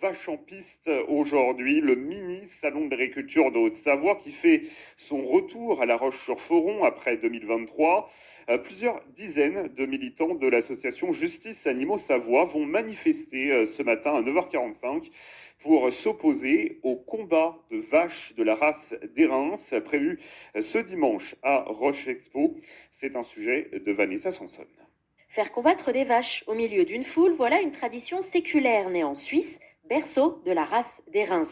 Vache en piste aujourd'hui, le mini salon de l'agriculture de Haute-Savoie qui fait son retour à La Roche-sur-Foron après 2023. Plusieurs dizaines de militants de l'association Justice Animaux Savoie vont manifester ce matin à 9h45 pour s'opposer au combat de vaches de la race d'Airins prévu ce dimanche à Roche Expo. C'est un sujet de Vanessa Sanson. Faire combattre des vaches au milieu d'une foule, voilà une tradition séculaire née en Suisse, berceau de la race d'Airins.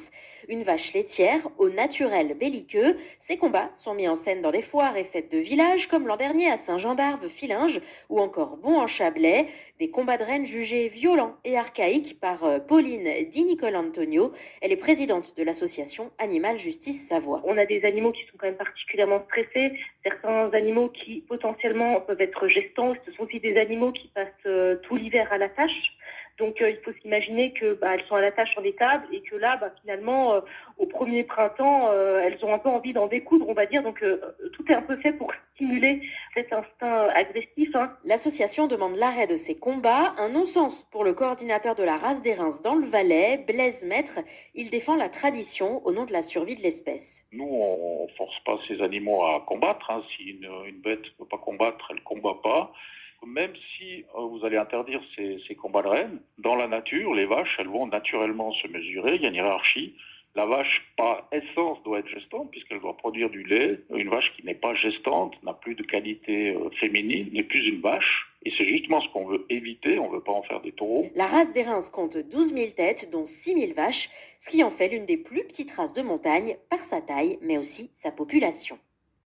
Une vache laitière au naturel belliqueux. Ces combats sont mis en scène dans des foires et fêtes de village, comme l'an dernier à Saint-Jean-d'Arve, Fillinges ou encore Bon-en-Chablais. Des combats de reines jugés violents et archaïques par Pauline Di Nicolantonio. Elle est présidente de l'association Animal Justice Savoie. On a des animaux qui sont quand même particulièrement stressés, certains animaux qui potentiellement peuvent être gestants, ce sont aussi des animaux qui passent tout l'hiver à la tâche. Donc il faut s'imaginer que elles sont à la tâche sur les tables et que là finalement au premier printemps elles ont un peu envie d'en découdre, on va dire. Donc tout est un peu fait pour stimuler cet instinct agressif. L'association demande l'arrêt de ces combats, un non-sens pour le coordinateur de la race d'Airins dans le Valais, Blaise Maître. Il défend la tradition au nom de la survie de l'espèce. Nous, on force pas ces animaux à combattre. Si une bête ne peut pas combattre, elle ne combat pas. Même si vous allez interdire ces combats de reines, dans la nature, les vaches, elles vont naturellement se mesurer, il y a une hiérarchie. La vache, par essence, doit être gestante puisqu'elle doit produire du lait. Une vache qui n'est pas gestante, n'a plus de qualité féminine, n'est plus une vache. Et c'est justement ce qu'on veut éviter, on ne veut pas en faire des taureaux. La race d'Airins compte 12 000 têtes, dont 6 000 vaches, ce qui en fait l'une des plus petites races de montagne par sa taille, mais aussi sa population.